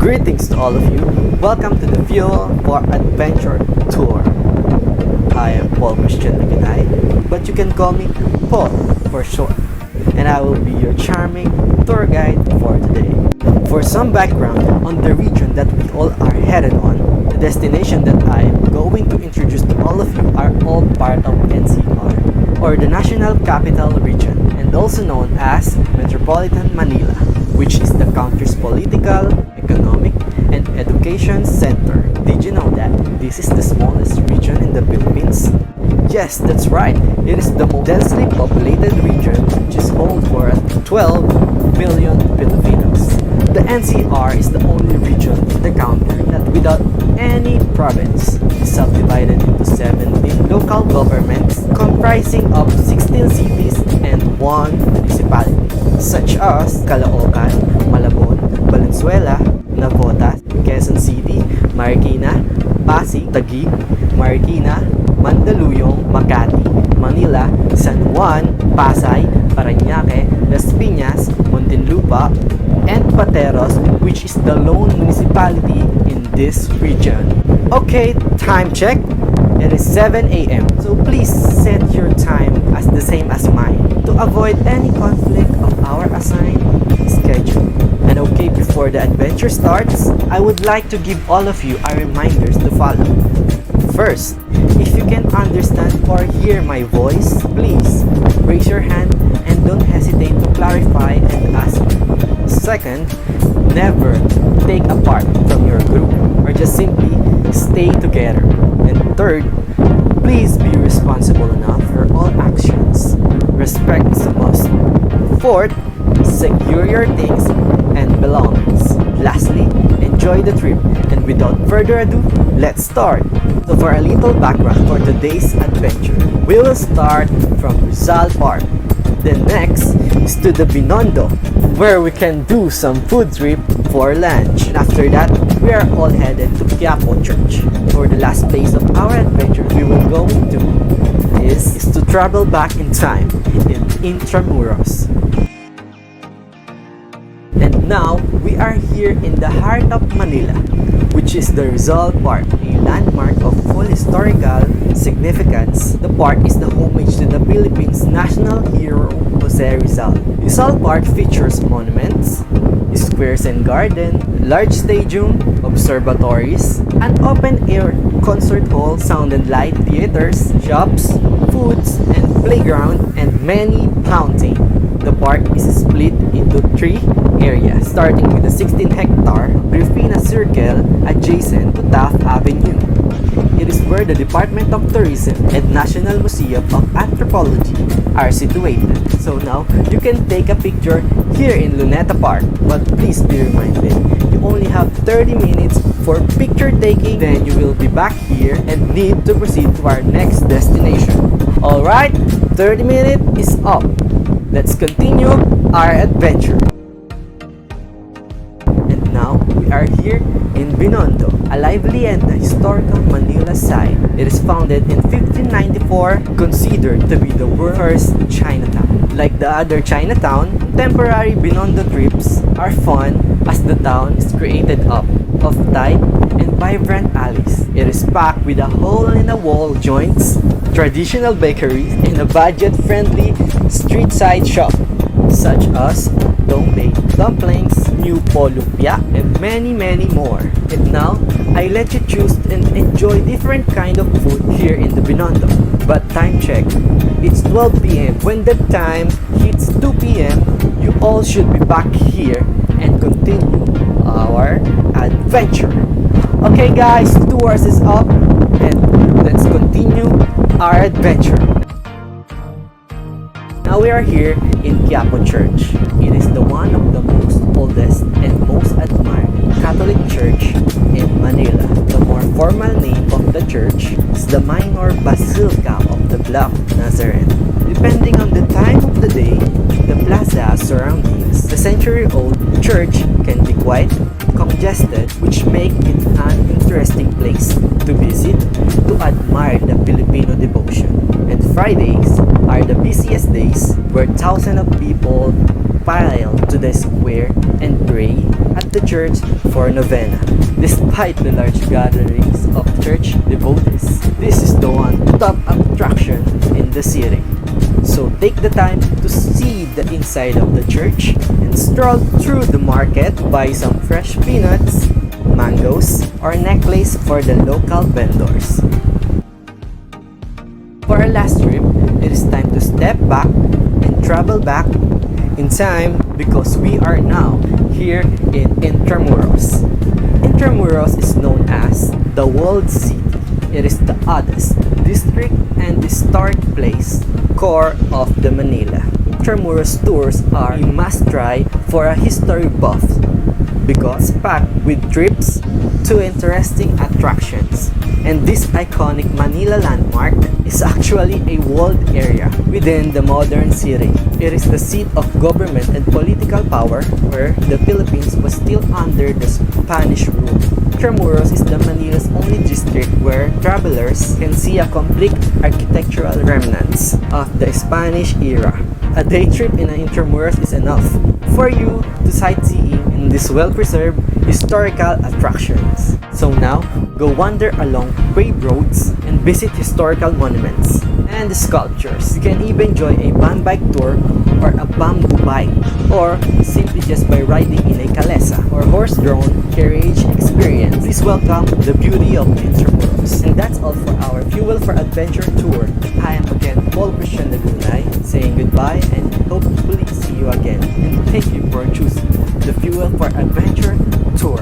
Greetings to all of you. Welcome to the Fuel for Adventure Tour. I am Paul Christian Aguinay, but you can call me Paul for short, and I will be your charming tour guide for today. For some background on the region that we all are headed on, the destination that I am going to introduce to all of you are all part of NCR, or the National Capital Region, and also known as Metropolitan Manila, which is the country's political, economic, and education center. Did you know that this is the smallest region in the Philippines? Yes, that's right. It is the most densely populated region, which is home for 12 million Filipinos. The NCR is the only region in the country that without any province is subdivided into 17 local governments comprising of 16 cities and 1 municipality, such as Caloocan, Malabon, Valenzuela, Navotas, Quezon City, Marikina, Pasig, Taguig, Marikina, Mandaluyong, Makati, Manila, San Juan, Pasay, Parañaque, Las Piñas, Muntinlupa, and Pateros, which is the lone municipality in this region. Okay, time check. It is 7 a.m. So please set your time as the same as mine to avoid any conflict of our assigned schedule. And okay, before the adventure starts, I would like to give all of you a reminders to follow. First, if you can understand or hear my voice, please raise your hand and don't hesitate to clarify and ask. Second, never take apart from your group or just simply stay together. And third, please be responsible enough for all actions. Respect is a must. Fourth, secure your things and belongings. Lastly, enjoy the trip. And without further ado, let's start. So for a little background for today's adventure, we will start from Rizal Park. Then next is to the Binondo, where we can do some food trip for lunch. And after that, we are all headed to Quiapo Church. For the last place of our adventure we will go to is to travel back in time in Intramuros. And now, we are here in the heart of Manila, which is the Rizal Park, a landmark of full historical significance. The park is the homage to the Philippines' national hero, Jose Rizal. Rizal Park features monuments, squares and garden, large stadium, observatories, an open-air concert hall, sound and light theaters, shops, foods and playground, and many fountains. The park is split into 3 areas, starting with the 16-hectare Pinas Circle adjacent to Taft Avenue. It is where the Department of Tourism and National Museum of Anthropology are situated. So now, you can take a picture here in Luneta Park, but please be reminded, you only have 30 minutes for picture taking, then you will be back here and need to proceed to our next destination. Alright, 30 minutes is up. Let's continue our adventure. And now, we are here in Binondo, a lively and historical Manila site. It is founded in 1594, considered to be the world's first Chinatown. Like the other Chinatown, temporary Binondo trips are fun as the town is created up of tight and vibrant alleys. It is packed with a hole-in-the-wall joints, traditional bakeries, and a budget-friendly street-side shop such as Dongbei, dumplings, new polupia, and many more. And now, I let you choose and enjoy different kind of food here in the Binondo. But time check, it's 12 p.m. When the time hits 2 p.m., you all should be back here and continue our adventure. Okay guys, 2 hours is up and let's continue our adventure. Now we are here in Quiapo Church. It is the one of the most oldest and most admired Catholic church in Manila. The more formal name of the church is the Minor Basilica of the Black Nazarene. Depending on the time of the day, the plaza surroundings, the century-old church can be quite congested, which make it an interesting place to visit to admire the Filipino devotion. And Fridays are the busiest days where thousands of people pile to the square and pray at the church for novena. Despite the large gatherings of church devotees, this is the one top attraction in the city. So take the time to see the inside of the church and stroll through the market, buy some fresh peanuts, mangoes, or necklace for the local vendors. For our last trip, it is time to step back and travel back in time because we are now here in Intramuros. Intramuros is known as the World City. It is the oldest district and historic place, core of the Manila. Intramuros tours are a must-try for a history buff because packed with trips to interesting attractions. And this iconic Manila landmark is actually a walled area within the modern city. It is the seat of government and political power where the Philippines was still under the Spanish rule. Intramuros is the Manila's only district where travelers can see a complete architectural remnants of the Spanish era. A day trip in Intramuros is enough for you to sightseeing in these well-preserved historical attractions. So now, go wander along paved roads and visit historical monuments and sculptures. You can even join a van bike tour or a bamboo bike, or simply just by riding in a calesa or horse-drawn carriage experience. Please welcome the beauty of Intramuros. And that's all for our Fuel for Adventure tour. I am again Paul Christian Lagunay, saying goodbye and hopefully see you again. And thank you for choosing the Fuel for Adventure tour.